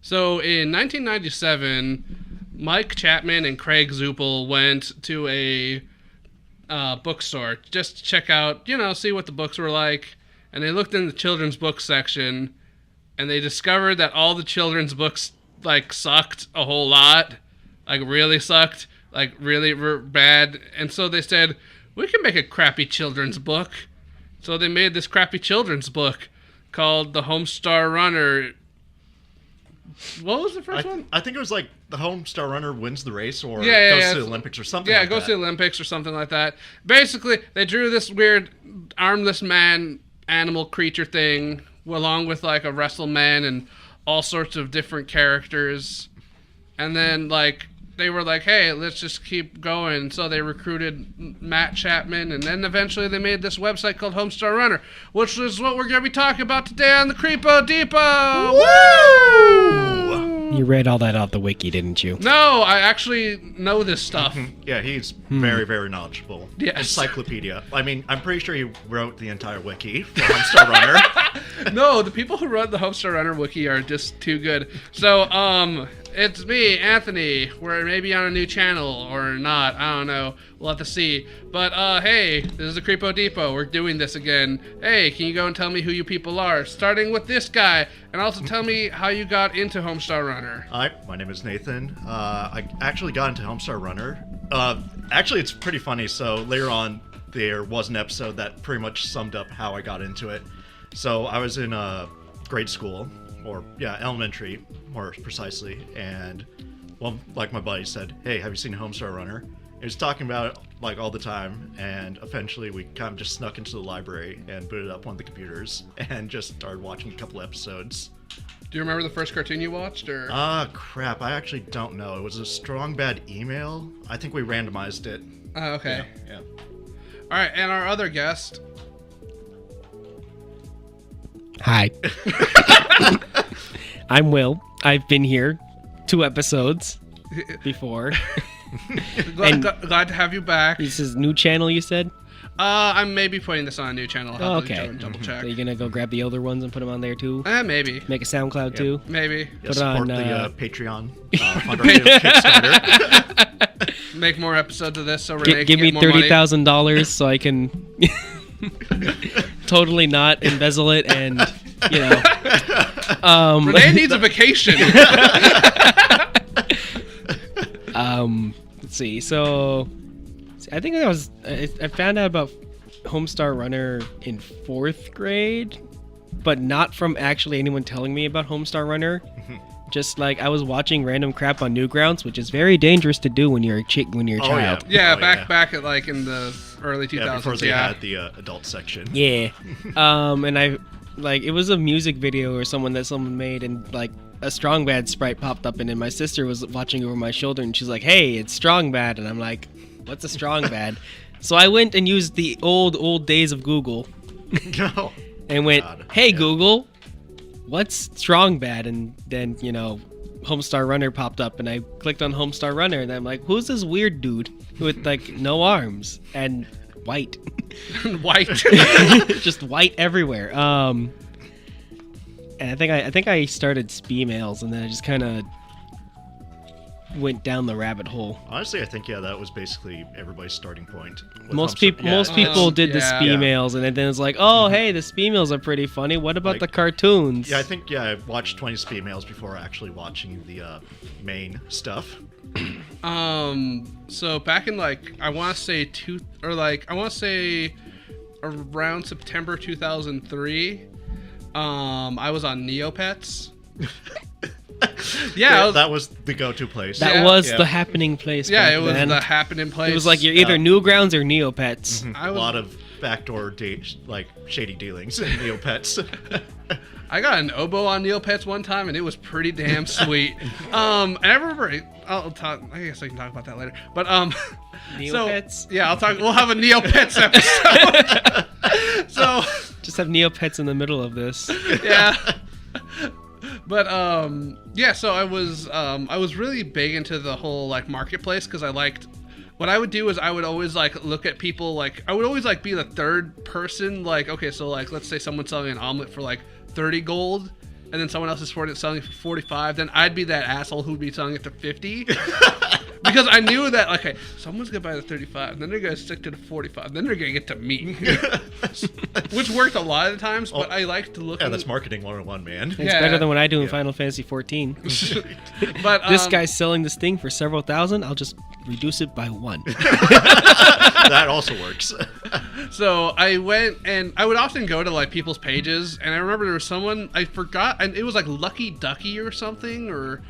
So in 1997, Mike Chapman and Craig Zuppel went to a bookstore just to check out, see what the books were like. And they looked in the children's book section, and they discovered that all the children's books, sucked a whole lot. Really sucked. Really were bad. And so they said, we can make a crappy children's book. So they made this crappy children's book called The Homestarrunner. What was the first one? I think it was the Homestarrunner wins the race or goes to the Olympics or something like that. Yeah, goes to the Olympics or something like that. Basically, they drew this weird armless man animal creature thing along with a wrestle man and all sorts of different characters. And then they were like, hey, let's just keep going. So they recruited Matt Chapman, and then eventually they made this website called Homestarrunner, which is what we're going to be talking about today on the Creepo Depot. Woo! You read all that out the wiki, didn't you? No, I actually know this stuff. Yeah, he's very, very knowledgeable. Yes. Encyclopedia. I mean, I'm pretty sure he wrote the entire wiki for Homestarrunner. No, the people who run the Homestarrunner wiki are just too good. So, it's me, Anthony. We're maybe on a new channel or not. I don't know. We'll have to see. But, hey, this is the Creepo Depot. We're doing this again. Hey, can you go and tell me who you people are? Starting with this guy. And also tell me how you got into Homestarrunner. Hi, my name is Nathan. I actually got into Homestarrunner. Actually, it's pretty funny. So later on, there was an episode that pretty much summed up how I got into it. So I was in grade school. Or, elementary, more precisely, and, well, my buddy said, hey, have you seen Homestarrunner? He was talking about it, all the time, and eventually we kind of just snuck into the library and booted up one of the computers and just started watching a couple episodes. Do you remember the first cartoon you watched, or? Crap, I actually don't know. It was a Strong Bad Email. I think we randomized it. Oh, okay. Yeah. All right, and our other guest... Hi. I'm Will. I've been here 2 episodes before. Glad to have you back. This is new channel, you said? I'm maybe putting this on a new channel. I'll have to double check. So you're going to go grab the older ones and put them on there too? Maybe. Make a SoundCloud too? Maybe. Yeah, support the Patreon fundraiser Kickstarter. Make more episodes of this so Renee Give can me get more money. $30,000 so I can totally not embezzle it and, Renee needs a vacation. Let's see. So, I think I found out about Homestarrunner in 4th grade, but not from actually anyone telling me about Homestarrunner. Just I was watching random crap on Newgrounds, which is very dangerous to do when you're a child. Yeah, back at in the early 2000s. Yeah, before they had the adult section. Yeah. And I it was a music video or someone made, and a Strong Bad sprite popped up, and then my sister was watching over my shoulder, and she's like, hey, it's Strong Bad, and I'm like, what's a Strong Bad? So I went and used the old days of Google. No. And went, hey, Google, what's Strong Bad? And then, Homestarrunner popped up, and I clicked on Homestarrunner, and I'm like, who's this weird dude with no arms and white? White. Just white everywhere. And I think I started Speemails, and then I just kind of went down the rabbit hole. Honestly, I think that was basically everybody's starting point. Most people did the Speemails, and then it's like, oh, hey, the Speemails are pretty funny. What about the cartoons? Yeah, I think I watched 20 Speemails before actually watching the main stuff. So back in I want to say around September 2003, I was on Neopets. That was the go-to place. That was the happening place. Yeah, it was the happening place. It was you're either Newgrounds or Neopets. Mm-hmm. A lot of backdoor shady dealings in Neopets. I got an oboe on Neopets one time, and it was pretty damn sweet. And I remember, I'll talk. I guess I can talk about that later. But Neopets. So, I'll talk. We'll have a Neopets episode. So just have Neopets in the middle of this. Yeah. But so I was really big into the whole marketplace, because I liked. What I would do is I would always look at people I would always be the third person, okay, so let's say someone's selling an omelet for 30 gold, and then someone else is selling it for 45, then I'd be that asshole who'd be selling it to 50. Because I knew that, okay, someone's going to buy the 35, and then they're going to stick to the 45, then they're going to get to me. Which worked a lot of the times, but I like to look. Yeah, that's marketing 101, man. It's better than what I do in Final Fantasy 14. But this guy's selling this thing for several thousand. I'll just reduce it by 1. That also works. So I went, and I would often go to like people's pages, and I remember there was someone I forgot, and it was like Lucky Ducky or something or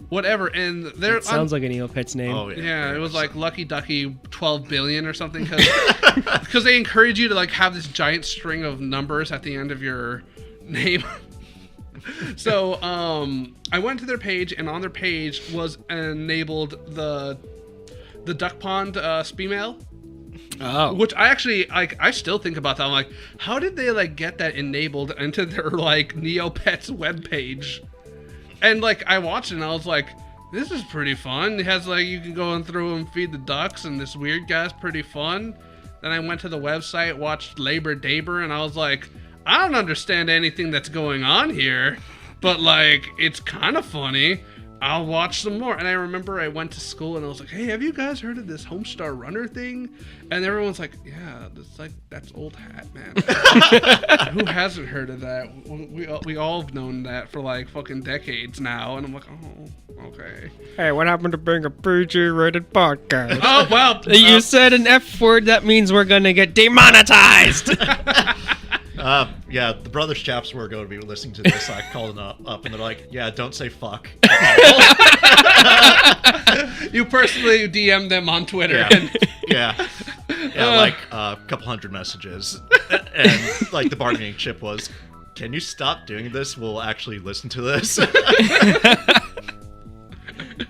whatever, and there sounds like a Neopet's name. Oh yeah, it was like Lucky Ducky 12 billion or something, because they encourage you to like have this giant string of numbers at the end of your name. So I went to their page, and on their page was enabled the duck pond Speemail. Oh. Which I actually like. I still think about that. I'm like, how did they like get that enabled into their like Neopets webpage? And like I watched it and I was like, this is pretty fun. It has like you can go and through and feed the ducks, and this weird guy's pretty fun. Then I went to the website, watched Labor Daber, and I was like, I don't understand anything that's going on here, but like it's kind of funny. I'll watch some more. And I remember I went to school and I was like, hey, have you guys heard of this Homestarrunner thing? And everyone's like, yeah, that's old hat, man. Who hasn't heard of that? We all have known that for like fucking decades now. And I'm like, oh, okay. Hey, what happened to being a PG-rated podcast? Oh, well. You said an F word, that means we're going to get demonetized. Yeah, the Brothers Chaps were going to be listening to this. I called them up and they're like, yeah, don't say fuck. You personally DM'd them on Twitter. Yeah. Yeah, like a couple hundred messages. And like the bargaining chip was, can you stop doing this? We'll actually listen to this.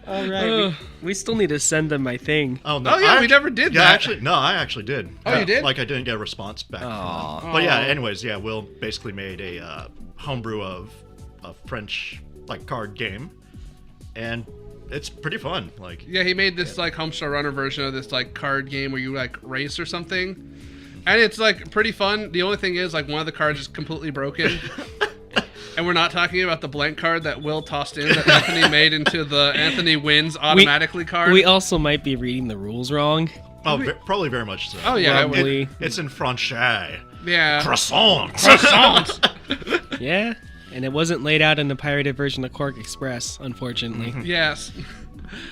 All right, we still need to send them my thing. Oh, no. Oh, yeah, we never did that. I actually did. Oh, you did? Like, I didn't get a response back from them. But yeah, anyways, yeah, Will basically made a homebrew of a French, like, card game. And it's pretty fun. Like, yeah, he made this, like, Homestarrunner version of this, like, card game where you, like, race or something. And it's, like, pretty fun. The only thing is, like, one of the cards is completely broken. And we're not talking about the blank card that Will tossed in that Anthony made into the Anthony wins automatically card. We also might be reading the rules wrong. Oh, probably very much so. Oh, yeah. Probably. It's in Francais. Yeah. Croissants. Yeah, and it wasn't laid out in the pirated version of Cork Express, unfortunately. Yes.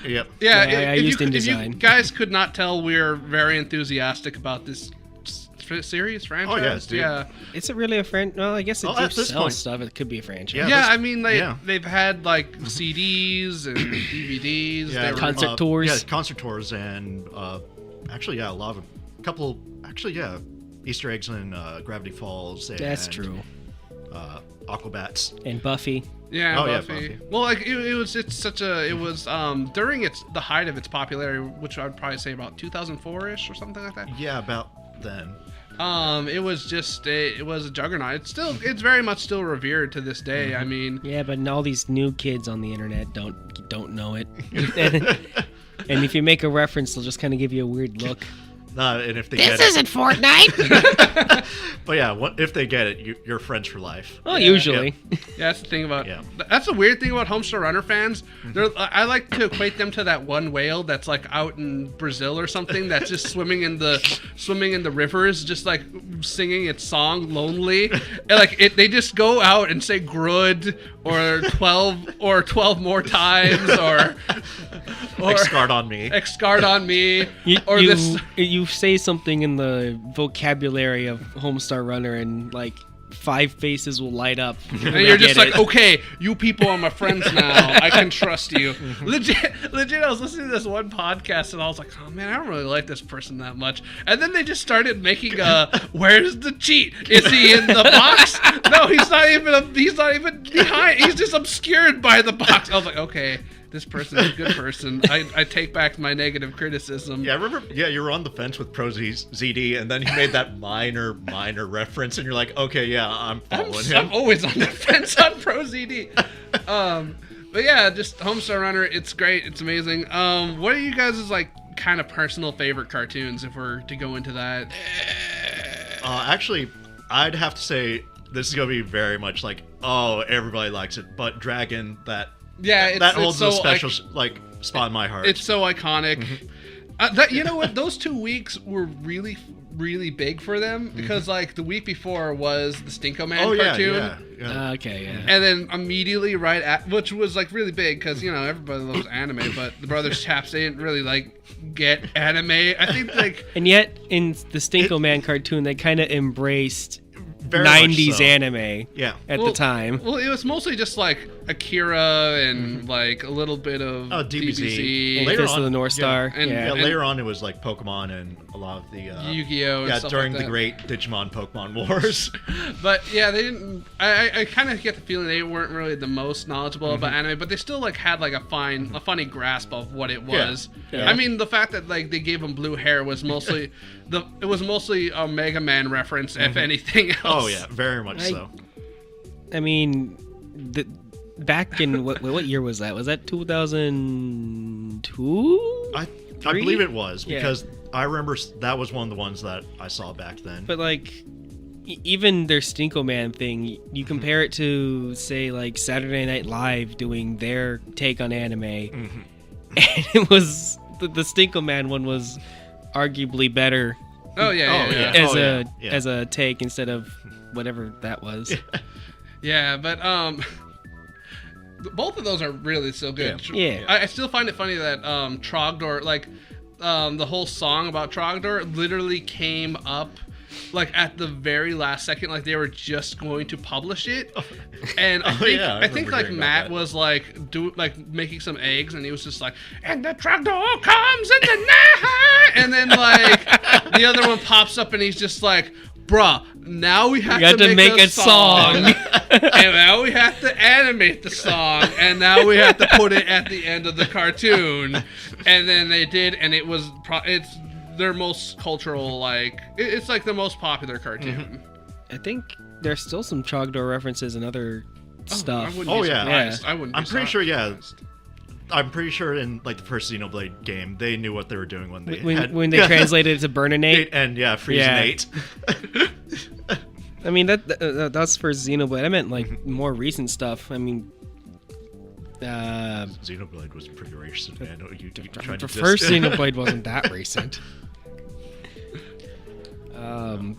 Yep. Yeah, I used if InDesign. you guys could not tell, we're very enthusiastic about this series franchise. Oh, yeah, dude. Yeah. Is it really a franchise? Well, I guess it at this sells point. stuff. It could be a franchise. Yeah. Yeah, I mean, yeah. they've had like CDs and DVDs. Yeah, They were- concert tours. Yeah, concert tours and actually, yeah, Easter eggs in Gravity Falls. And, That's true. Aquabats. And Buffy. Yeah, Oh, yeah, Buffy. Buffy. Well, like it was during the height of its popularity, which I'd probably say about 2004-ish or something like that. Yeah, about then. It was a juggernaut. It's very much still revered to this day. I mean, Yeah, but all these new kids on the internet don't know it. And if you make a reference, they'll just kind of give you a weird look. And if they This get isn't Fortnite. but yeah, if they get it, you're friends for life. Well, usually. yeah, that's the thing about. Yeah. That's the weird thing about Homestarrunner fans. I like to equate them to that one whale that's like out in Brazil or something that's just swimming in the rivers, just like singing its song lonely. And like they just go out and say "grud" or 12 more times or Excard on me. Excard on me. You say something in the vocabulary of Homestarrunner and like 5 faces will light up. And you're just like, okay, you people are my friends now. I can trust you. Legit, I was listening to this one podcast and I was like, oh man, I don't really like this person that much. And then they just started making where's the cheat? Is he in the box? No, he's not even behind. He's just obscured by the box. I was like, okay. This person's a good person. I take back my negative criticism. Yeah, I remember. Yeah, you were on the fence with Pro ZD, and then he made that minor reference, and you're like, okay, yeah, I'm following him. I'm always on the fence on Pro ZD. But yeah, just Homestarrunner. It's great. It's amazing. What are you guys' like kind of personal favorite cartoons? If we're to go into that. Actually, I'd have to say this is gonna be very much like oh, everybody likes it. But Dragon, that holds so a special spot in my heart. It's so iconic. That, you know what? Those 2 weeks were really, really big for them because like the week before was the Stinko Man cartoon. Yeah. Okay, yeah. And then immediately right at, which was like really big because you know everybody loves anime, but the Brothers Chaps, they didn't really like get anime. I think like, And yet in the Stinko Man cartoon, they kind of embraced Very much 90s so. anime Yeah. at the time. well, it was mostly just like Akira and like a little bit of DBZ. And Later Fist of on, the North Star. and- yeah. Yeah, and- later on it was like Pokemon and a lot of the Yu-Gi-Oh! And stuff during like the that. great Digimon Pokemon Wars. But yeah, they didn't. I kind of get the feeling they weren't really the most knowledgeable about anime, but they still like had like a funny grasp of what it was. Yeah. I mean, the fact that like they gave him blue hair was mostly it was mostly a Mega Man reference, if anything else. Oh yeah, very much so. I mean, back in what year was that? Was that 2002? I Three? believe it was Yeah. because I remember that was one of the ones that I saw back then. But like, even their Stinko Man thing, you compare it to say like Saturday Night Live doing their take on anime, and it was the Stinko Man one was arguably better Oh yeah. as a take instead of whatever that was. Yeah, but both of those are really so good. Yeah. I still find it funny that Trogdor, like the whole song about Trogdor, literally came up like at the very last second, like they were just going to publish it, and I think like Matt was like making some eggs, and he was just like, and the Trogdor comes in the night, and then like the other one pops up, and he's just like, bruh, now we have to make a song. And now we have to animate the song, and now we have to put it at the end of the cartoon. And then they did, and it was it's their most cultural, like it's like the most popular cartoon. I think there's still some Trogdor references and other stuff. I wouldn't be surprised. Yeah. I wouldn't. I'm be pretty sure. surprised. I'm pretty sure in like the first Xenoblade game, they knew what they were doing when they when they translated it to Burninate. and Friezenate. I mean that's for Xenoblade. I meant like more recent stuff. I mean, Xenoblade was pretty racist, man. the first Xenoblade wasn't that recent. I'm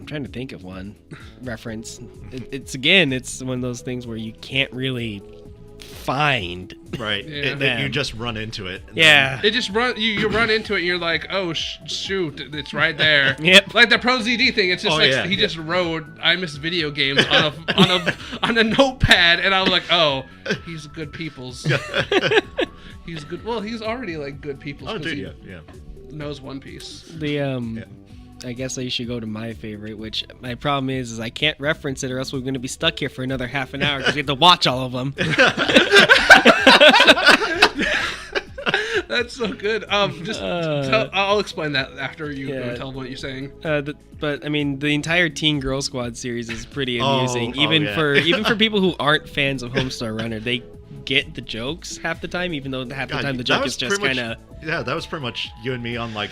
trying to think of one reference. It's one of those things where you can't really find. Right. Yeah. You just run into it. Yeah. It just you run into it and you're like, oh shoot, it's right there. Yep. Like the Pro ZD thing, it's just he just wrote I miss video games on a notepad, and I was like, oh, he's good people's. He's good. Well, he's already like good people's. Oh, dude, he yeah. knows One Piece. I guess I should go to my favorite, which my problem is I can't reference it or else we're going to be stuck here for another half an hour because we have to watch all of them. That's so good. I'll explain that after you tell what you're saying. But I mean, the entire Teen Girl Squad series is pretty amusing. Even for people who aren't fans of Homestarrunner, they get the jokes half the time, even though half the time the joke is just kind of. Yeah, that was pretty much you and me on like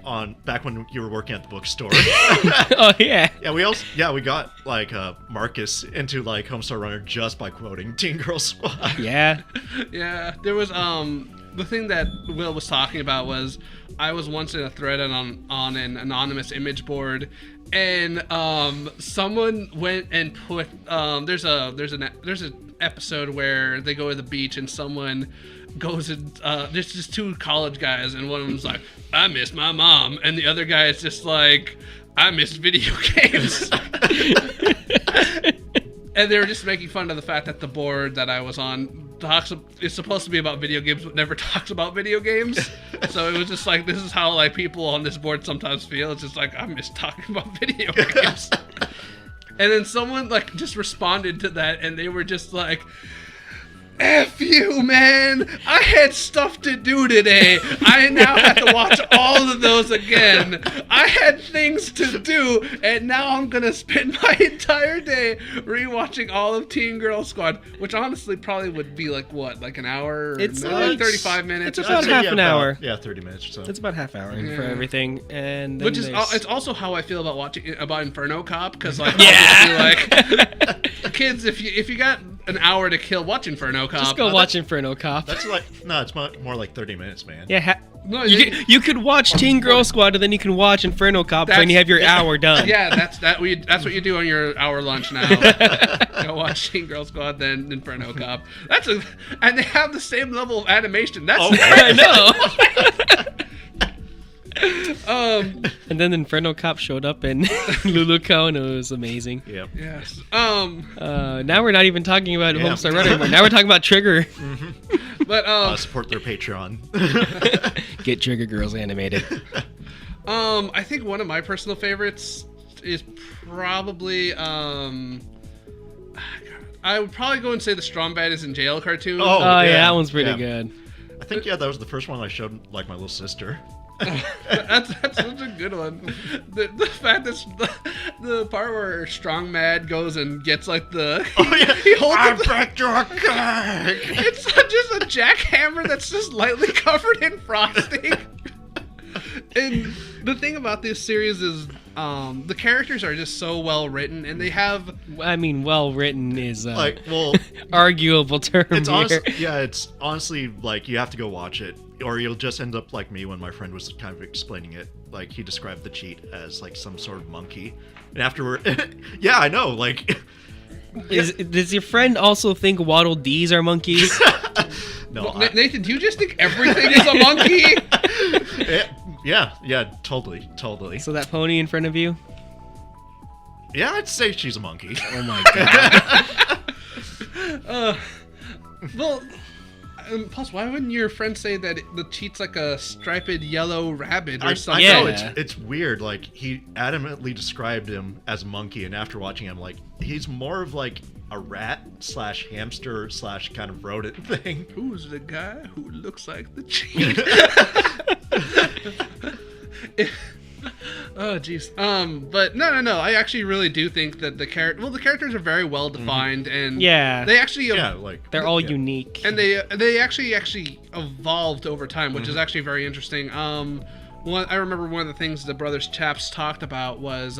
on back when you were working at the bookstore. Oh yeah. Yeah, we got like Marcus into like Homestarrunner just by quoting Teen Girl Squad. Yeah. Yeah, there was the thing that Will was talking about was I was once in a thread on an anonymous image board, and someone went and put there's an episode where they go to the beach and someone goes and there's just two college guys, and one of them's like, I miss my mom, and the other guy is just like, I miss video games. And they were just making fun of the fact that the board that I was on is supposed to be about video games but never talks about video games. So it was just like, this is how like people on this board sometimes feel. It's just like, I miss talking about video games. And then someone like just responded to that, and they were just like, F you, man. I had stuff to do today. I now have to watch all of those again. I had things to do, and now I'm going to spend my entire day rewatching all of Teen Girl Squad, which honestly probably would be like, what, like an hour? It's no, like 35 minutes? It's or about something? half an hour. Yeah, 30 minutes or so. It's about half hour for Yeah. everything, and then Which is there's- it's also how I feel about Inferno Cop, because like Yeah. obviously, like kids, if you got an hour to kill, watch Inferno Cop. just go watch Inferno Cop. That's like, no, it's more like 30 minutes, man. Yeah, No, you could watch Teen Girl Squad, and then you can watch Inferno Cop when you have your hour done. Yeah, that's what you do on your hour lunch now. Go watch Teen Girl Squad, then Inferno Cop. And they have the same level of animation. That's I know. And then Inferno Cop showed up in Luluco, and it was amazing. Yep. yes. Now we're not even talking about Yeah. Homestarrunner anymore. Now we're talking about Trigger. But Support their Patreon. Get Trigger Girls animated. I think one of my personal favorites is probably I would probably go and say the Strong Bad is in Jail cartoon. Oh, Oh yeah, yeah. that one's pretty Yeah. good. I think, yeah, that was the first one I showed, like, my little sister. that's such a good one. The fact that the part where Strong Mad goes and gets like the he holds I up break your cake! it's just a jackhammer that's just lightly covered in frosting. And the thing about this series is the characters are just so well written, and they have I mean, well written is Like, well, arguable term it's here. honestly, yeah, it's honestly, like, you have to go watch it, or you'll just end up like me when my friend was kind of explaining it. Like, he described the cheat as, like, some sort of monkey. And afterward, yeah, I know, like... Does your friend also think Waddle Dees are monkeys? No, well, Nathan, do you just think everything is a monkey? yeah, totally. So that pony in front of you? Yeah, I'd say she's a monkey. Oh my god. Well, plus, why wouldn't your friend say that the cheat's like a striped yellow rabbit or something? I know, Yeah. it's weird. Like, he adamantly described him as a monkey, and after watching him, like, he's more of like a rat / hamster / kind of rodent thing. Who's the guy who looks like the cheat? Oh jeez. But no. I actually really do think that the characters are very well defined, and Yeah. they actually Yeah, like They're all yeah. unique. and they actually evolved over time, which is actually very interesting. I remember one of the things the Brothers Chaps talked about was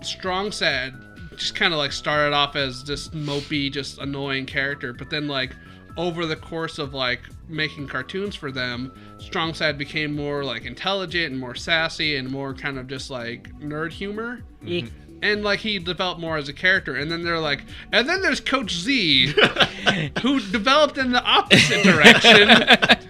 Strong Sad just kind of like started off as this mopey, just annoying character, but then like over the course of like making cartoons for them, Strong Sad became more like intelligent and more sassy and more kind of just like nerd humor. Eh. And like he developed more as a character, and then they're like, and then there's Coach Z, who developed in the opposite direction.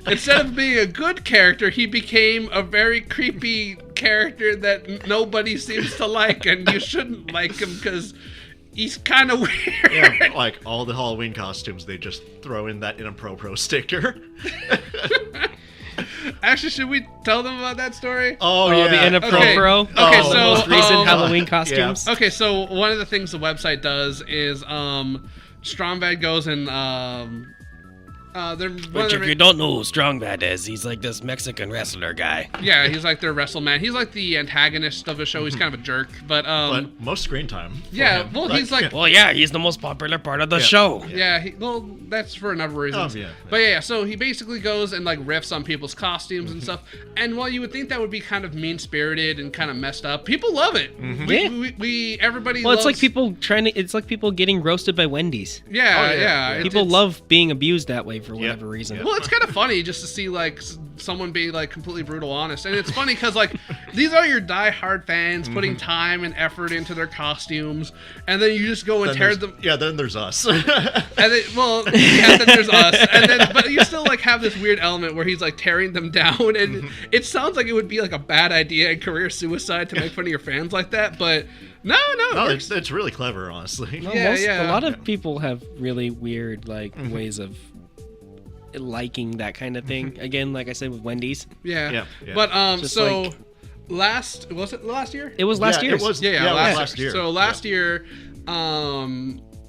Instead of being a good character, he became a very creepy character that nobody seems to like, and you shouldn't like him because he's kind of weird. Yeah, like all the Halloween costumes, they just throw in that Inappropro sticker. Actually, should we tell them about that story? Oh, The yeah. Inappropro. Okay, the so, most recent um, Halloween costumes. Okay, so one of the things the website does is Stromvad goes and they're Which, if you don't know who Strong Bad is, he's like this Mexican wrestler guy. yeah, he's like their WrestleMan. He's like the antagonist of the show. He's kind of a jerk, but But most screen time. for yeah, him. well, he's like Well, yeah, he's the most popular part of the show. yeah, well, that's for a number of reasons. yeah. But yeah, so he basically goes and like riffs on people's costumes and stuff. And while you would think that would be kind of mean spirited and kind of messed up, people love it. We everybody. Well, it's loves, like people it's like people getting roasted by Wendy's. Yeah, Oh, yeah, yeah. yeah. People it's- love being abused that way for whatever reason. Yeah. Well, it's kind of funny just to see like someone being like completely brutal honest, and it's funny because like these are your die-hard fans putting time and effort into their costumes, and then you just go and Then tear there's- them. Yeah, then there's us. And then, well, yeah, then there's us, and then but you still like have this weird element where he's like tearing them down, and it sounds like it would be like a bad idea and career suicide to make fun of your fans like that, but no, it No, works. it's really clever, honestly. Well, Yeah. A lot of people have really weird ways of liking that kind of thing. Again, like I said with Wendy's, Yeah. Yeah. But Just so like- was it last year? it was last Yeah, year. it was. Yeah, Yeah, it was last, last year. So last year,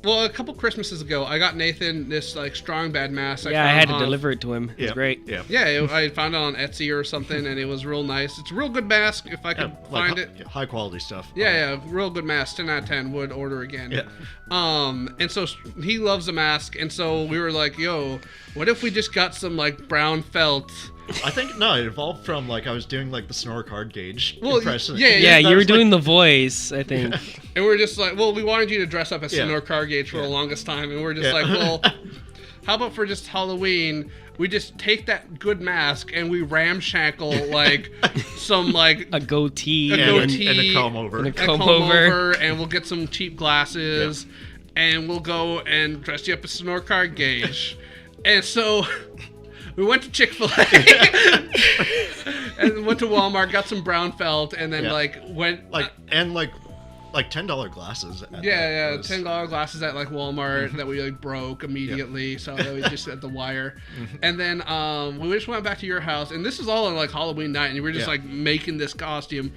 Well, a couple Christmases ago, I got Nathan this like strong bad mask. I had to deliver it to him. It's great. Yeah. Yeah, I found it on Etsy or something, and it was real nice. It's a real good mask if I could find it. High quality stuff. Yeah, real good mask. 10 out of 10. Would order again. Yeah. And so he loves the mask, and so we were like, yo, what if we just got some like brown felt? I think it evolved from like I was doing like the snore card gauge impression. Yeah, you were doing the voice, I think. And we're just like, well, we wanted you to dress up as Sonor Car Gauge for the longest time, and we're just like, well, how about for just Halloween, we just take that good mask and we ramshackle like some like a goatee, and a comb over, and we'll get some cheap glasses, and we'll go and dress you up as Sonor Car Gauge, and so. We went to Chick-fil-A and went to Walmart, got some brown felt, and then went like $10 glasses. $10 glasses at like Walmart that we like broke immediately, so that we just at the wire. And then we just went back to your house, and this is all on like Halloween night, and we were just like making this costume,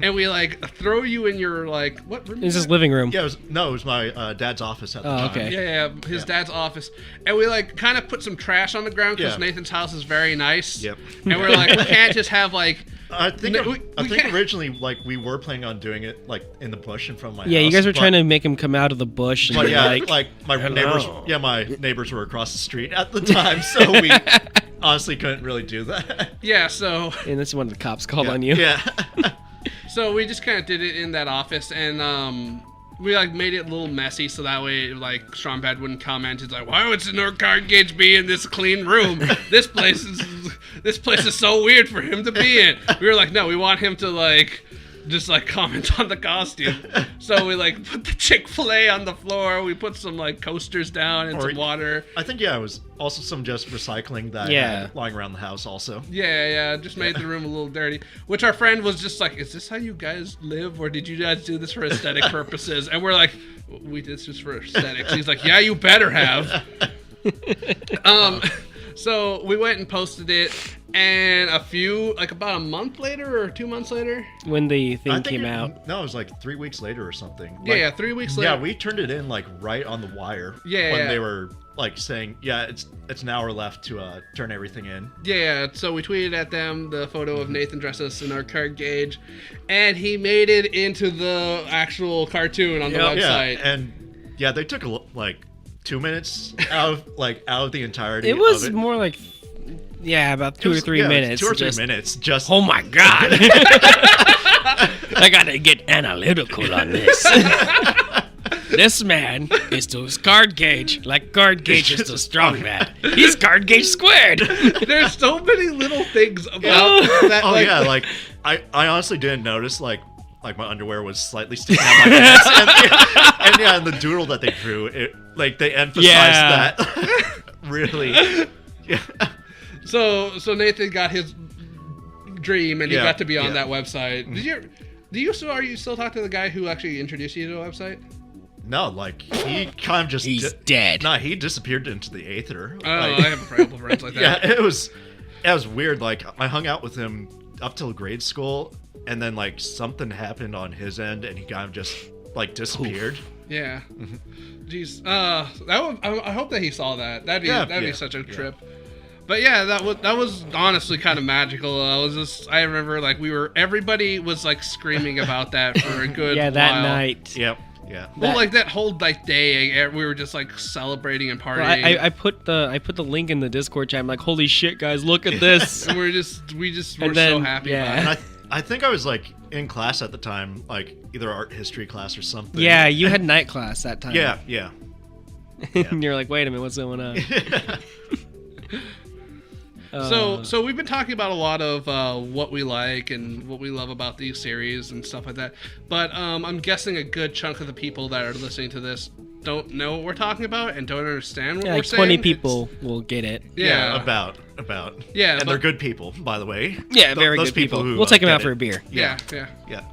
and we like throw you in your like what room? Is this living room? Yeah, it was my dad's office at the time. Okay. His dad's office, and we like kind of put some trash on the ground because Nathan's house is very nice. Yep. And we're like, we can't just have like. I think originally like we were planning on doing it like in the bush in front of my house. Yeah, you guys were trying to make him come out of the bush. And like my neighbors. Yeah, my neighbors were across the street at the time, so we honestly couldn't really do that. Yeah, so. And this is when the cops called on you. Yeah. So we just kind of did it in that office, and we like made it a little messy so that way like Strongpad wouldn't comment. It's like, why would Sonor Car Gauge be in this clean room? This place is so weird for him to be in. We were like, no, we want him to like just like comment on the costume. So we like put the Chick-fil-A on the floor. We put some like coasters down and some water. I think it was also some just recycling that I had lying around the house also. Yeah, just made the room a little dirty. Which our friend was just like, is this how you guys live, or did you guys do this for aesthetic purposes? And we're like, we did this just for aesthetics. He's like, yeah, you better have. So we went and posted it, and about a month later or 2 months later, when the thing came out. No, it was like 3 weeks later or something. Yeah, 3 weeks later. Yeah, we turned it in like right on the wire. When they were like saying, it's an hour left to turn everything in. Yeah, so we tweeted at them the photo of Nathan dressed as in our card gauge, and he made it into the actual cartoon on the website. Yeah, and they took like 2 minutes out of the entirety. It was more like about 2 or 3 minutes. 2 or 3 minutes. Just oh my god! I gotta get analytical on this. This man is to card gauge like card gauge is to strong man. He's card gauge squared. There's so many little things about that. I honestly didn't notice like my underwear was slightly sticking out my pants, and the doodle that they drew, they emphasized that really. Yeah. So Nathan got his dream, and he got to be on that website. Are you still talking to the guy who actually introduced you to the website? No, he kind of just he's dead. Nah, he disappeared into the aether. I have a couple friends like that. Yeah, it was weird. Like I hung out with him up till grade school, and then like something happened on his end, and he kind of just like disappeared. Oof. Yeah. Jeez. I hope that he saw that. That'd be such a trip. But yeah, that was honestly kind of magical. I remember like everybody was like screaming about that for a good while. That night. Yep. Yeah. Well, like that whole like day, we were just like celebrating and partying. Well, I put the link in the Discord chat. I'm like, holy shit, guys, look at this. And we were so happy about it. And I think I was like in class at the time, like either art history class or something. Yeah, you had night class that time. Yeah. And you're like, wait a minute, what's going on? So we've been talking about a lot of what we like and what we love about these series and stuff like that. But I'm guessing a good chunk of the people that are listening to this don't know what we're talking about and don't understand what we're saying. 20 people will get it. Yeah, about. Yeah, and they're good people, by the way. Yeah, very good people. We'll take them out for a beer. Yeah,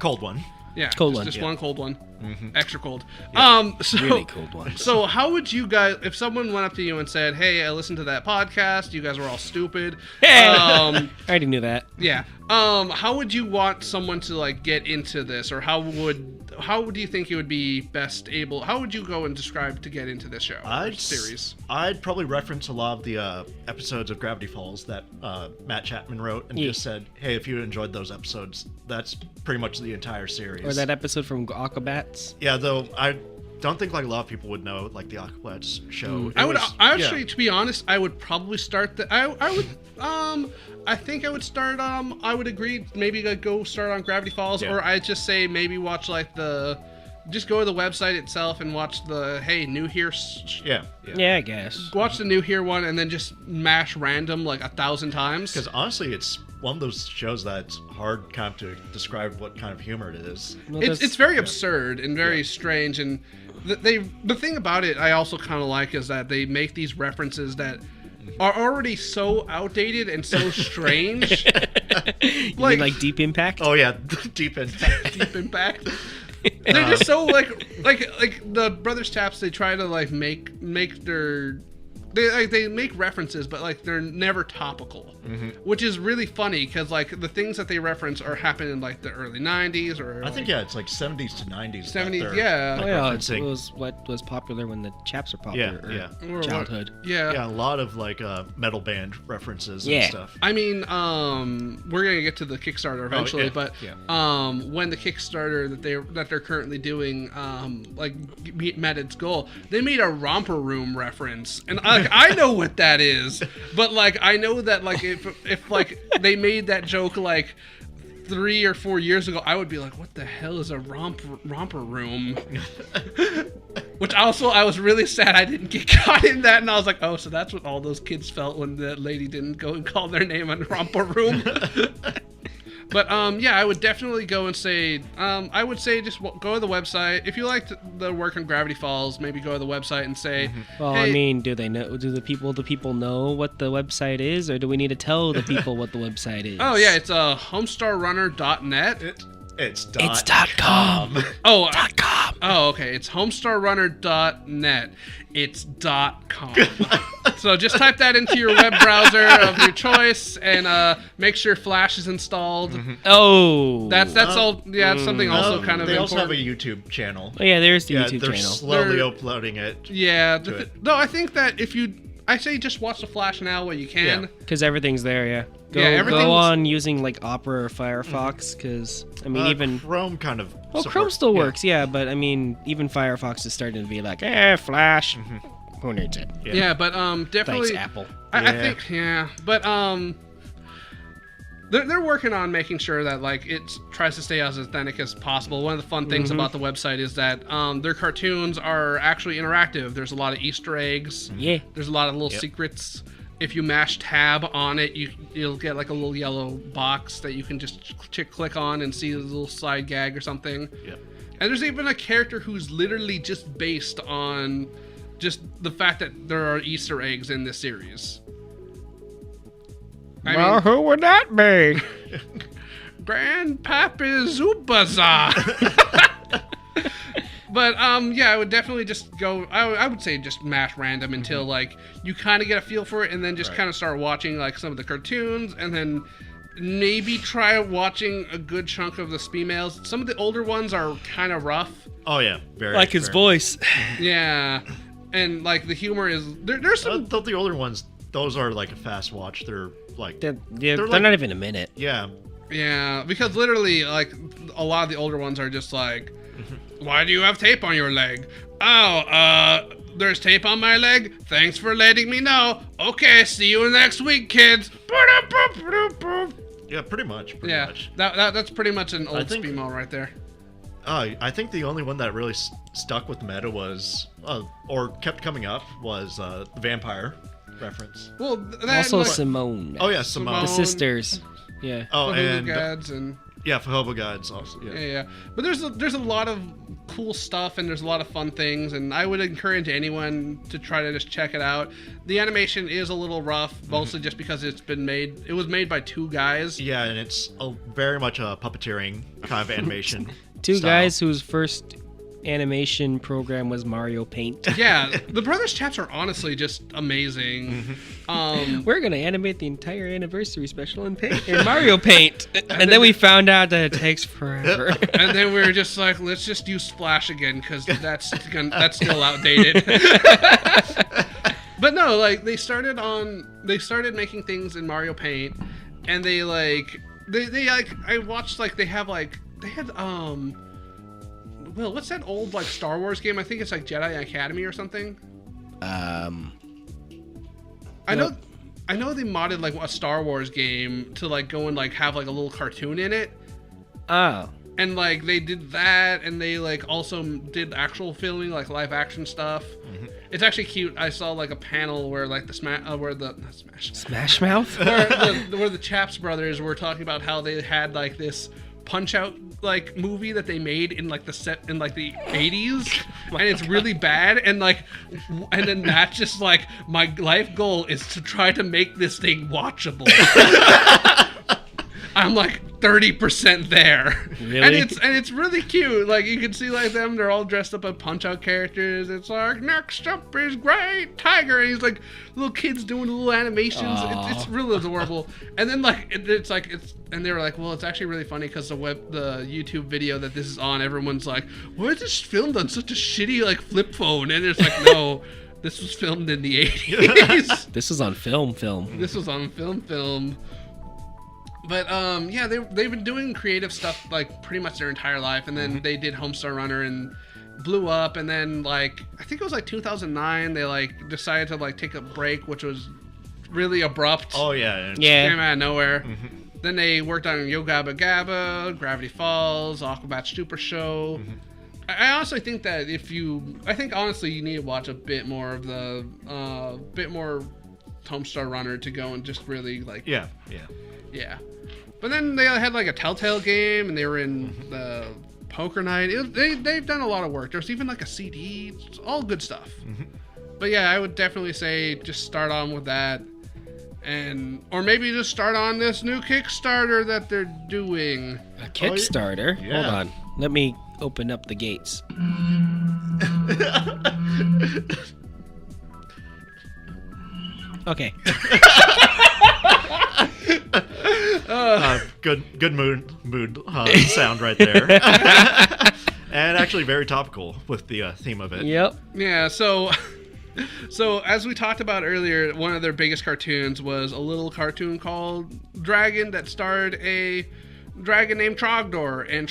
cold one. Yeah, cold one. Just one cold one. Mm-hmm. Extra cold. Yeah, really cold one. So how would you guys, if someone went up to you and said, "Hey, I listened to that podcast. You guys were all stupid." I already knew that. Yeah. How would you want someone to like get into this, or how would how do you think you would be best able? How would you go and describe to get into this show or series? I'd probably reference a lot of the episodes of Gravity Falls that Matt Chapman wrote, and just said, "Hey, if you enjoyed those episodes, that's pretty much the entire series." Or that episode from Aquabats. Yeah, though I don't think like a lot of people would know like the Aquabats show. To be honest, I would probably start I think I would start I would agree maybe go start on Gravity Falls, or I'd just say maybe watch like just go to the website itself and watch the New Here. Yeah, I guess. Watch the New Here one and then just mash random like 1,000 times. Because honestly, it's one of those shows that's hard kind of to describe what kind of humor it is. Well, it's very absurd and very strange, and the thing about it I also kind of like is that they make these references that are already so outdated and so strange. You mean like Deep Impact? Oh yeah, Deep Impact. Deep Impact. They're just so like the Brothers Taps. They try to like make their they make references, but like they're never topical, which is really funny because like the things that they reference are happening in like the early 90s or I think it's like 70s to 90s. 70s, yeah. It was what was popular when the Chaps were popular. Yeah. Childhood. Yeah, a lot of like metal band references and stuff. I mean, we're gonna get to the Kickstarter eventually, but when the Kickstarter that they're currently doing, met its goal, they made a romper room reference, and I know what that is, but like I know that like if like they made that joke like 3 or 4 years ago, I would be like, what the hell is a romper room? Which also I was really sad I didn't get caught in that, and I was like, oh, so that's what all those kids felt when the lady didn't go and call their name on romper room. But I would definitely go and say, I would say just go to the website. If you liked the work on Gravity Falls, maybe go to the website and say, well, hey, I mean, do they know? Do the people know what the website is, or do we need to tell the people what the website is? Oh yeah, it's homestarrunner.net. It's .com. Oh, .com. Oh, okay. It's homestarrunner.net. It's .com. So just type that into your web browser of your choice and make sure Flash is installed. Oh, that's all. Yeah, it's something also kind of. They important. also have a YouTube channel. Oh yeah, there's the YouTube they're channel. Slowly uploading it. Yeah. No, I think that I say just watch the Flash now while you can. Because everything's there, yeah. Go on using like Opera or Firefox, because I mean even Chrome kind of. Well, Chrome still works, but I mean even Firefox is starting to be like, Flash. Who needs it? Yeah, but definitely. Thanks, Apple. I think but they're working on making sure that like it tries to stay as authentic as possible. One of the fun things about the website is that their cartoons are actually interactive. There's a lot of Easter eggs. Yeah. There's a lot of little secrets. If you mash tab on it, you'll get like a little yellow box that you can just click on and see a little side gag or something. Yep. And there's even a character who's literally just based on just the fact that there are Easter eggs in this series. I mean, who would that be? Grandpappy Zubaza. But I would definitely just go. I would say just mash random until like you kind of get a feel for it, and then just kind of start watching like some of the cartoons, and then maybe try watching a good chunk of the Speemails. Some of the older ones are kind of rough. Oh yeah, very. Like his voice. Yeah, and like the humor is there's some. The older ones, those are like a fast watch. They're like they're like, not even a minute. Yeah. Yeah, because literally like a lot of the older ones are just like. Why do you have tape on your leg? Oh, there's tape on my leg? Thanks for letting me know. Okay, see you next week, kids. Yeah, pretty much. That's pretty much an old Speemo right there. I think the only one that really stuck with meta was, or kept coming up, was the vampire reference. Well, also like, Simone. Oh yeah, Simone. The sisters. Yeah. Oh, and Gads and yeah, Fahoba Guides also. Yeah. But there's a lot of cool stuff and there's a lot of fun things, and I would encourage anyone to try to just check it out. The animation is a little rough, mostly just because it was made by two guys. Yeah, and it's very much a puppeteering kind of animation. Two guys whose first animation program was Mario Paint. Yeah, the Brothers Chaps are honestly just amazing. We're gonna animate the entire anniversary special in Mario Paint, and then we found out that it takes forever. And then we were just like, let's just use Splash again because that's still outdated. But no, like they started making things in Mario Paint, and they I watched they had Will, what's that old like Star Wars game? I think it's like Jedi Academy or something. I know they modded like a Star Wars game to like go and like have like a little cartoon in it. Oh. And like they did that, and they like also did actual filming, like live action stuff. Mm-hmm. It's actually cute. I saw like a panel where like Smash Mouth, where the Chaps brothers were talking about how they had like this Punch Out like movie that they made in like the 80s, and it's really bad, and then that's just like my life goal is to try to make this thing watchable. I'm like 30% there. Really? And it's really cute. Like you can see like them, they're all dressed up as Punch Out characters. It's like, next up is Great Tiger, and he's like little kids doing little animations. It's really adorable. And then like and they were like, well, it's actually really funny because the YouTube video that this is on, everyone's like, why is this filmed on such a shitty like flip phone? And it's like, no, this was filmed in the 80s. This was on film. This was on film. But yeah, they've been doing creative stuff like pretty much their entire life, and then they did Homestarrunner and blew up, and then like I think it was like 2009 they like decided to like take a break, which was really abrupt. Oh yeah. Came out of nowhere. Then they worked on Yo Gabba Gabba, Gravity Falls, Aquabat Super Show. I honestly think that honestly you need to watch a bit more of the Homestarrunner to go and just really like Yeah. But then they had like a Telltale game, and they were in the Poker Night. They've done a lot of work. There's even like a CD. It's all good stuff. But yeah, I would definitely say just start on with that, or maybe just start on this new Kickstarter that they're doing. A Kickstarter? Yeah. Hold on. Let me open up the gates. Okay. Good mood sound right there. And actually very topical with the theme of it. Yep. Yeah, so as we talked about earlier, one of their biggest cartoons was a little cartoon called Dragon that starred a dragon named Trogdor, and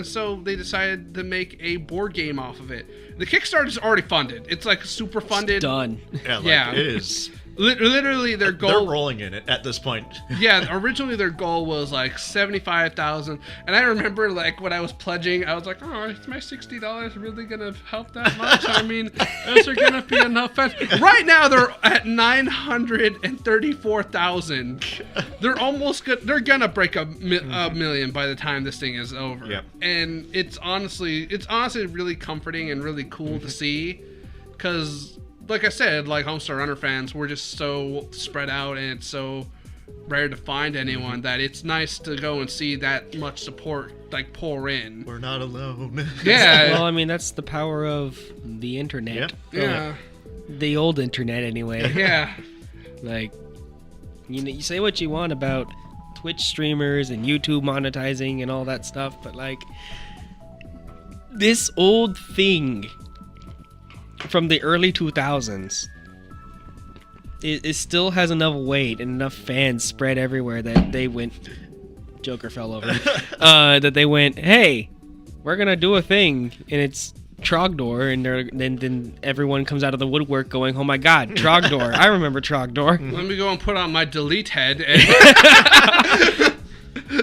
so they decided to make a board game off of it. The Kickstarter's already funded. It's like super funded. It's done. Yeah, it is. Literally, their goal. They're rolling in it at this point. Yeah, originally their goal was like 75,000, and I remember like when I was pledging, I was like, "Oh, is my $60 really gonna help that much? I mean, is there gonna be enough?" Right now, they're at 934,000. They're almost good. They're gonna break a million by the time this thing is over. Yep. And it's honestly really comforting and really cool to see, because. Like I said, like Homestarrunner fans, we're just so spread out, and it's so rare to find anyone that it's nice to go and see that much support like pour in. We're not alone. Yeah. Well, I mean, that's the power of the internet. Yep. Yeah. The old internet, anyway. Yeah. Like, you say what you want about Twitch streamers and YouTube monetizing and all that stuff, but like, this old thing from the early 2000s, it still has enough weight and enough fans spread everywhere that they went, Joker fell over, that they went, hey, we're gonna do a thing, and it's Trogdor, and then everyone comes out of the woodwork going, oh my god, Trogdor, I remember Trogdor. Let me go and put on my delete head. And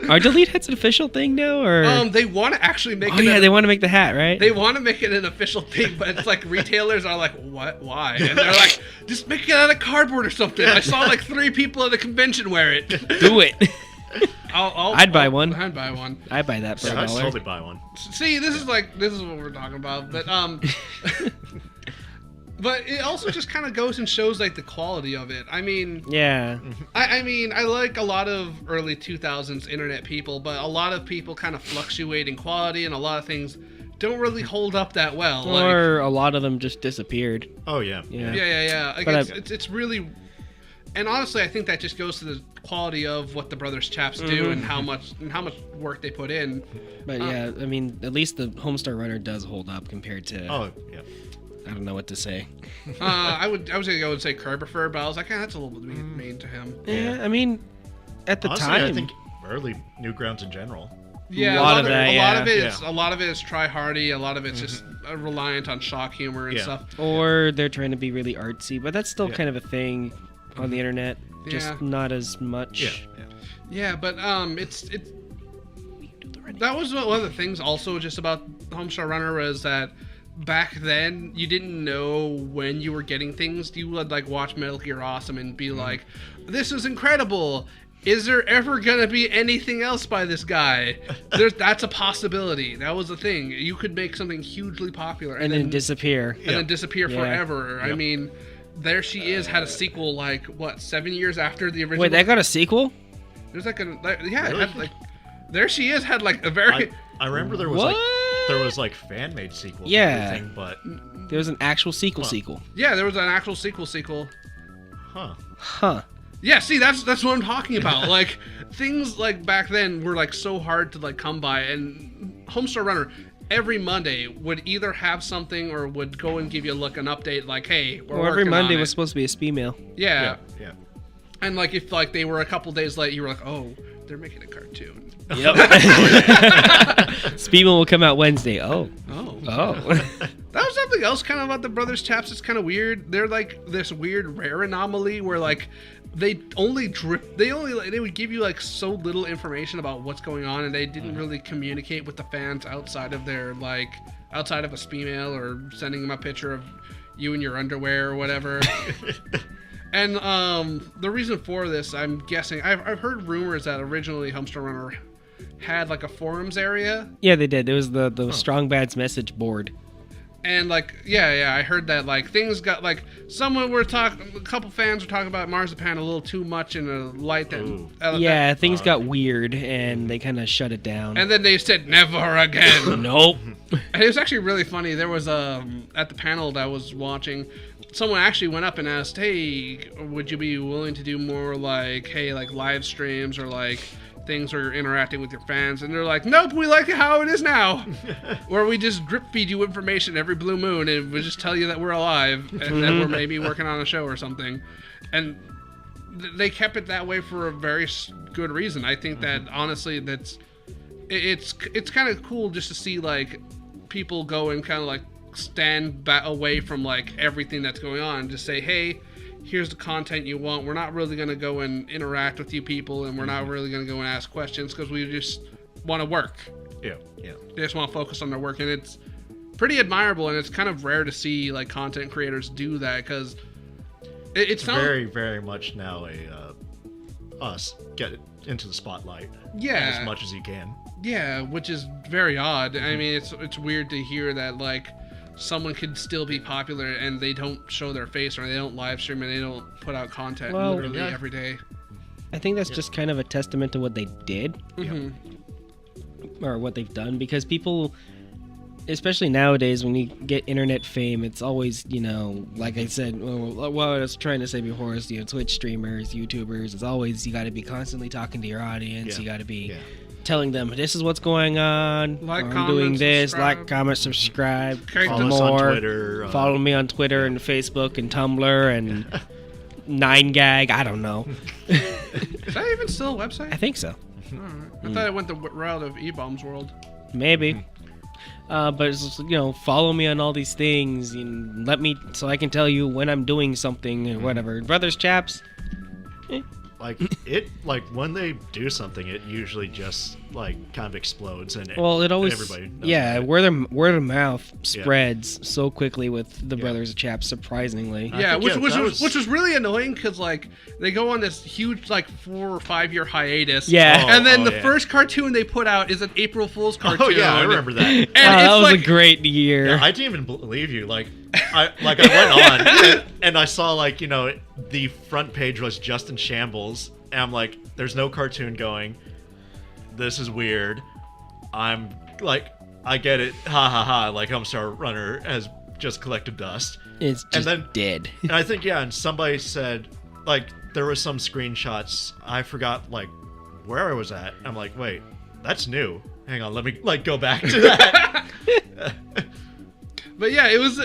Are delete heads an official thing now, or they want to actually make oh yeah, they want to make the hat, right? They want to make it an official thing, but it's like retailers are like, what? Why? And they're like, just make it out of cardboard or something. I saw like 3 people at a convention wear it. Do it. I'd buy one. I'd buy one. I'd buy that for I'd $1. totally buy one. See, this is what we're talking about, but but it also just kind of goes and shows like the quality of it. I mean, yeah. I mean, I like a lot of early 2000s internet people, but a lot of people kind of fluctuate in quality, and a lot of things don't really hold up that well. Or a lot of them just disappeared. Oh yeah. Yeah. Like, But it's really, and honestly, I think that just goes to the quality of what the Brothers Chaps do and how much work they put in. But yeah, I mean, at least the Homestarrunner does hold up compared to. Oh yeah. I don't know what to say. I was gonna go and say Kerbifer, but I was like, that's a little bit mean to him. Yeah, I mean, at the Honestly, time, I think early Newgrounds in general. Yeah, A lot of that, a lot of it yeah. is a lot of it is try hardy. A lot of it's just reliant on shock humor and Yeah. stuff. or they're trying to be really artsy, but that's still Yeah. kind of a thing on the internet. Just Yeah. not as much. Yeah. Yeah, but it's that was one of the things also just about Homestarrunner was that back then you didn't know when you were getting things. You would like watch Metal Gear Awesome and be like, "This is incredible. Is there ever gonna be anything else by this guy?" That's a possibility. That was the thing. You could make something hugely popular And then disappear. and then disappear Yeah. forever. I Yep. mean, There She Is had a sequel like what 7 years after the original. Wait, that got a sequel? There's like it Really? had like There She Is had like a very I remember there was What? like fan made sequels Yeah. and everything, but There was an actual sequel. yeah, there was an actual sequel. huh. Huh. Yeah, see, that's what I'm talking about. Like things like back then were like so hard to like come by, and Homestarrunner every Monday would either have something or would go and give you an update like, hey, we're Well, every working Monday on was it. supposed to be a Speemail. Yeah. Yeah. And like if like they were a couple days late, you were like, oh, they're making a cartoon. Yep. Speemail will come out Wednesday. Oh. Oh. Oh. That was something else kind of about the Brothers Chaps. It's kind of weird. They're like this weird rare anomaly where like they would give you like so little information about what's going on, and they didn't really communicate with the fans outside of their outside of a Speemail or sending them a picture of you in your underwear or whatever. And the reason for this, I'm guessing, I've heard rumors that originally Homestarrunner had like a forums area. Yeah, they did. It was the Strong Bad's message board. And like, yeah, I heard that like things got like a couple fans were talking about Marzipan a little too much in a light that. Yeah, things got weird, and they kind of shut it down. And then they said never again. Nope. And it was actually really funny. There was at the panel that I was watching, someone actually went up and asked, "Hey, would you be willing to do more like, hey, like live streams or like things where you're interacting with your fans?" And they're like, "Nope, we like it how it is now, where we just drip feed you information every blue moon and we just tell you that we're alive and that we're maybe working on a show or something." And they kept it that way for a very good reason. I think that honestly, it's kind of cool just to see like people go and kind of like stand away from like everything that's going on and just say, hey, here's the content you want. We're not really going to go and interact with you people, and we're not really going to go and ask questions because we just want to work. Yeah. They just want to focus on their work, and it's pretty admirable, and it's kind of rare to see like content creators do that because it's not very, very much now us get into the spotlight. Yeah. As much as you can. Yeah, which is very odd. I mean, it's weird to hear that like someone could still be popular and they don't show their face or they don't live stream and they don't put out content literally every day. I think that's just kind of a testament to what they did or what they've done, because people, especially nowadays when you get internet fame, it's always, like I said, what I was trying to say before is, Twitch streamers, YouTubers, it's always, you got to be constantly talking to your audience. You got to be telling them this is what's going on. Like, I'm doing this. subscribe. Like, comment, subscribe. Follow us on Twitter. Follow me on Twitter and Facebook and Tumblr and 9gag. I don't know. Is that even still a website? I think so. Alright. I thought it went the route of E-Bomb's World. Maybe. But it's just, follow me on all these things and let me, so I can tell you when I'm doing something or whatever. Brothers Chaps. Like when they do something, it usually just kind of explodes, and Well, it always, everybody knows yeah, about it. word of mouth spreads so quickly with the Brothers Chaps, surprisingly. Yeah, think, which that was really annoying because like they go on this huge 4 or 5 year hiatus. Yeah. and then Oh, the yeah. first cartoon they put out is an April Fool's cartoon. Oh yeah, I remember that. And Wow, that it's was like, a great year. Oh, Yeah, I didn't even believe you. I went on and I saw the front page was just in shambles, and I'm like, there's no cartoon going. This is weird. I'm I get it, ha ha ha, like Homestarrunner has just collected dust. It's just dead. And I think, yeah, and somebody said, like, there was some screenshots, I forgot, like, where I was at. I'm like, wait, that's new. Hang on, let me, like, go back to that. But yeah, it was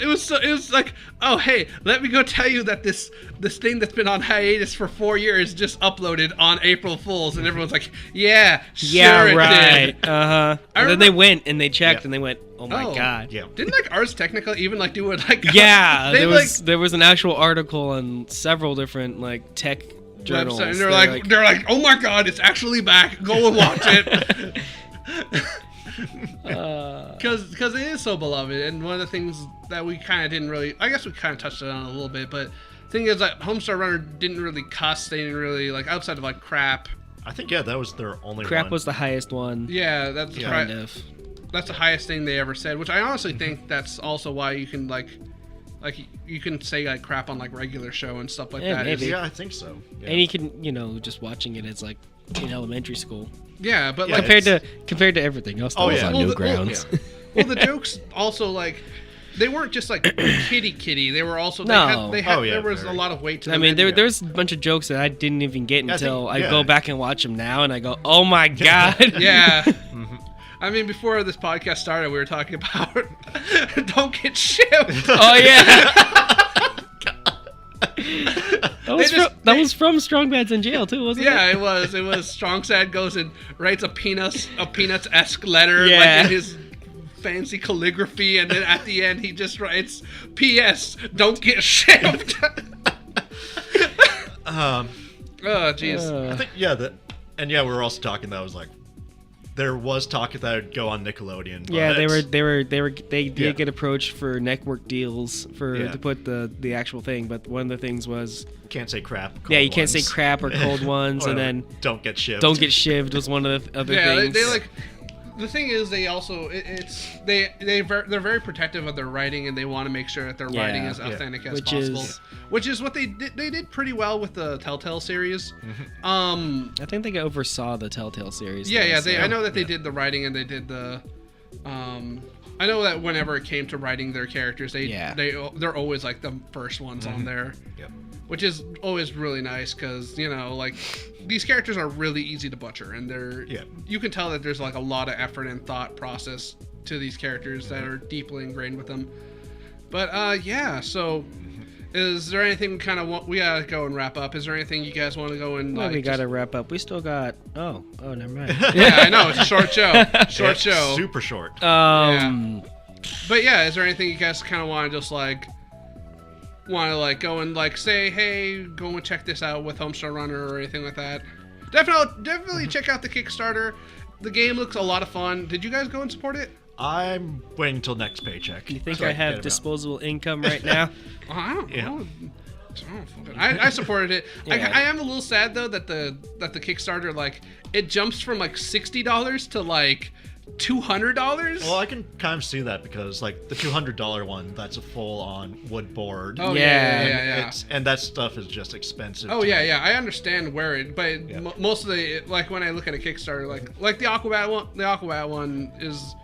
like, oh hey, let me go tell you that this thing that's been on hiatus for 4 years just uploaded on April Fools, and everyone's like, yeah, sure right, it did. And then they went and they checked and they went, oh my god. Yeah. Didn't like Ars Technica even like do it like Yeah, they, there was an actual article on several different like tech journals. Website, and they're like, oh my god, it's actually back. Go and watch it. Because it is so beloved, and one of the things that we kind of didn't really, I guess we kind of touched on it a little bit, but the thing is that Homestarrunner didn't really cuss. They didn't really, like, outside of like crap. I think, yeah, that was their only Crap one. was the highest one. Yeah, that's kind of. That's the highest thing they ever said, which I honestly think that's also why you can like you can say like crap on like regular show and stuff like that. Maybe. Yeah, I think so. Yeah. And you can, just watching it as like in elementary school. Yeah, but Yeah, like compared to everything else that was on Newgrounds. Well, the jokes also like they weren't just like kitty. They were also there was a lot of weight to them. I mean, there's a bunch of jokes that I didn't even get until I go back and watch them now, and I go, oh my god. Yeah. I mean, before this podcast started, we were talking about don't get shipped. Oh yeah. That was from Strong Bad's in Jail too, wasn't it? Yeah, it was. It was. Strong Sad goes and writes a Peanuts-esque letter, like in his fancy calligraphy, and then at the end he just writes, "P.S. Don't get shipped." Oh, jeez. I think we were also talking that was like there was talk that would go on Nickelodeon. But yeah, they did get approached for network deals to put the actual thing, but one of the things was can't say crap. You can't say crap or cold ones, and then don't get shivved. Don't get shivved was one of the other things. Yeah, they like. The thing is, they also they're very protective of their writing, and they want to make sure that their writing is authentic as possible. Which is what they did. They did pretty well with the Telltale series. I think they oversaw the Telltale series. Yeah. I know that they did the writing, and they did the. I know that whenever it came to writing their characters, they're always like the first ones on there. Yep. Which is always really nice because, like, these characters are really easy to butcher, and you can tell that there's like a lot of effort and thought process to these characters that are deeply ingrained with them. But so is there anything we gotta go and wrap up? Is there anything you guys want to go and we gotta wrap up. We still got never mind. Yeah, I know, it's a short show. Show. Super short. But yeah, is there anything you guys kind of want to just like go and like say, hey, go and check this out with Homestarrunner or anything like that? Definitely check out the Kickstarter. The game looks a lot of fun. Did you guys go and support it? I'm waiting until next paycheck. You think I have disposable income right now? I don't know. I supported it. Yeah. I am a little sad though that the Kickstarter, like, it jumps from like $60 to like $200. Well, I can kind of see that because like the $200 one, that's a full-on wood board. Oh yeah. And that stuff is just expensive. Oh yeah. I understand where it, but most of the, like, when I look at a Kickstarter, like the Aquabat one is.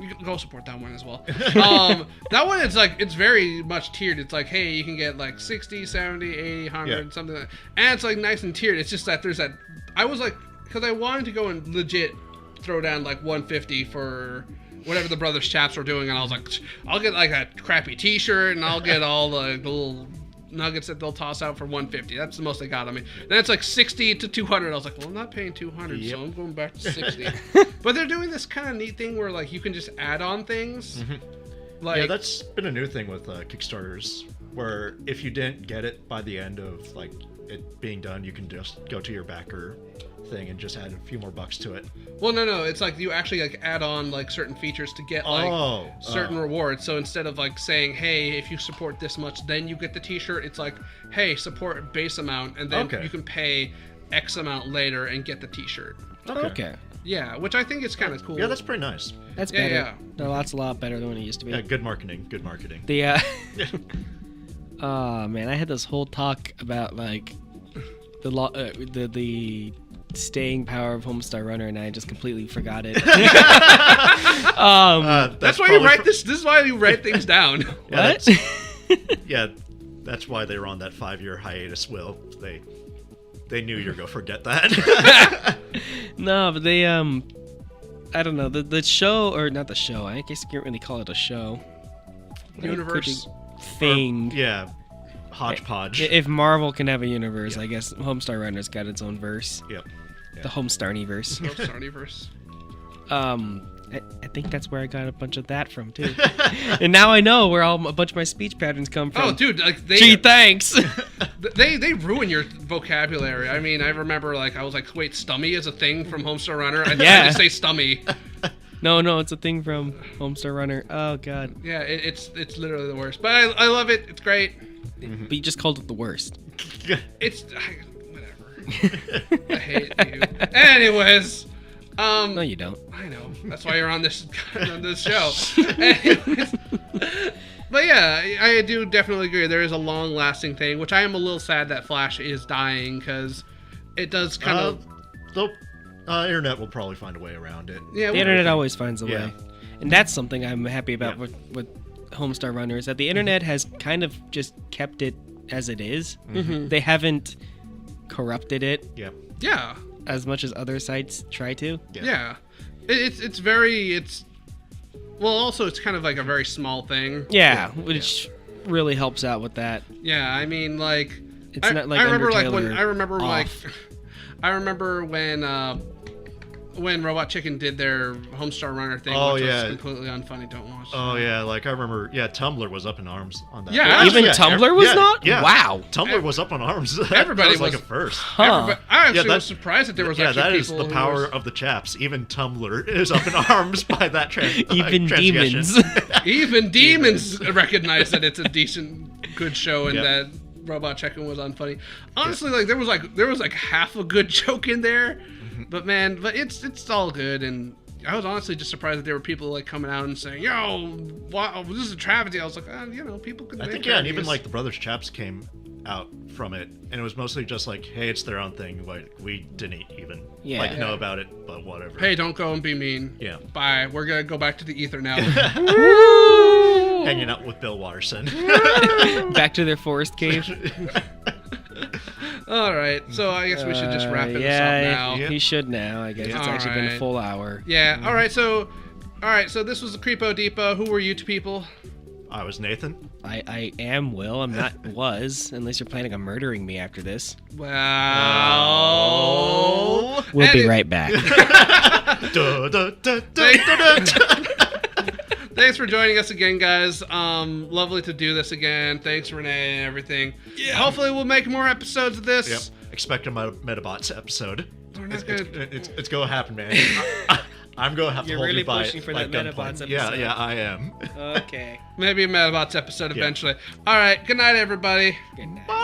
You can go support that one as well. That one is like, it's very much tiered. It's like, hey, you can get like 60, 70, 80, 100, something like that. And it's like nice and tiered. It's just that there's that, I was like, because I wanted to go and legit throw down like 150 for whatever the Brothers Chaps were doing. And I was like, I'll get like a crappy t-shirt and I'll get all the little nuggets that they'll toss out for 150. That's the most they got on me. Then it's like 60 to 200. I was like, well, I'm not paying 200, so I'm going back to 60. But they're doing this kind of neat thing where like you can just add on things. Like, that's been a new thing with Kickstarters, where if you didn't get it by the end of like it being done, you can just go to your backer thing and just add a few more bucks to it. Well, no, it's like you actually like add on like certain features to get like certain rewards. So instead of like saying, hey, if you support this much, then you get the t-shirt, it's like, hey, support base amount, and then you can pay X amount later and get the t-shirt. Okay. Yeah, which I think is kind of cool. Yeah, that's pretty nice. That's better. Yeah. No, that's a lot better than what it used to be. Yeah, good marketing. Oh man, I had this whole talk about like the staying power of Homestarrunner, and I just completely forgot it. That's why you write this. This is why you write things down. Yeah, What? Yeah, that's why they were on that 5-year hiatus, Will. They knew you were going to forget that. No, but they I don't know, the show, or not the show, I guess you can't really call it a show. Universe. Thing. Yeah, hodgepodge. If Marvel can have a universe, Yeah. I guess Homestarrunner's got its own verse. Yep. The Homestarniverse. Homestarniverse. I think that's where I got a bunch of that from too. And now I know where a bunch of my speech patterns come from. Oh, dude, like Gee, thanks. they ruin your vocabulary. I mean, I remember like I was like, wait, stummy is a thing from Homestarrunner. I Yeah. tried to say stummy. No, it's a thing from Homestarrunner. Oh god. Yeah, it's literally the worst. But I love it. It's great. But you just called it the worst. It's whatever. I hate you. Anyways, No, you don't. I know. That's why you're on this show. Anyways, but yeah, I do definitely agree. There is a long-lasting thing, which I am a little sad that Flash is dying because it does kind of. The internet will probably find a way around it. Yeah, The internet always finds a Yeah. way. And that's something I'm happy about Yeah. with Homestarrunner, is that the internet has kind of just kept it as it is. Mhm. They haven't corrupted it Yep. Yeah. as much as other sites try to. Yeah. It's very well, also it's kind of like a very small thing. Yeah, which really helps out with that. Yeah, I mean like It's not like I remember Undertale like when or I remember like off. I remember when Robot Chicken did their Homestarrunner thing, Oh, which yeah. was completely unfunny. Don't watch. Oh yeah, like I remember. Yeah, Tumblr was up in arms on that. Yeah, Well, Even yeah, Tumblr was yeah, not? Yeah. Wow. Tumblr was up in arms. Everybody that was like was. a first. Huh. I actually Yeah, was surprised that there was Yeah, actually that is people the who power was- of the chaps. Even Tumblr is up in arms by that Even transgression. demons. Even demons recognize that it's a decent, good show, and Yep. that Robot Chicken was unfunny. Honestly, like there was like half a good joke in there, but it's all good. And I was honestly just surprised that there were people like coming out and saying, "Yo, wow, this is a travesty." I was like, people could. I make think yeah, and even parodies. like the Brothers Chaps came out from it, and it was mostly just like, hey, it's their own thing. Like we didn't even Yeah. know about it, but whatever. Hey, don't go and be mean. Yeah. Bye. We're gonna go back to the ether now. Hanging out with Bill Watterson. Back to their forest cave. All right, so I guess we should just wrap this up now. He should now. I guess it's actually been a Alright. full hour. Yeah. All right. So this was the Creepo Depot. Who were you two people? I was Nathan. I am Will. I'm not was, unless you're planning on murdering me after this. Well, We'll be Any- right back. Da, da, da, da, da, da. Thanks for joining us again, guys. Lovely to do this again. Thanks, Renee, and everything. Yeah. Hopefully, we'll make more episodes of this. Yep. Expect a Metabots episode. We're not It's gonna happen, man. I'm gonna have to You're hold really you by pushing for by that gunpoint. Metabots Yeah, episode. yeah, I am. Okay. Maybe a Metabots episode Yeah. eventually. All right. Good night, everybody. Good night. Bye.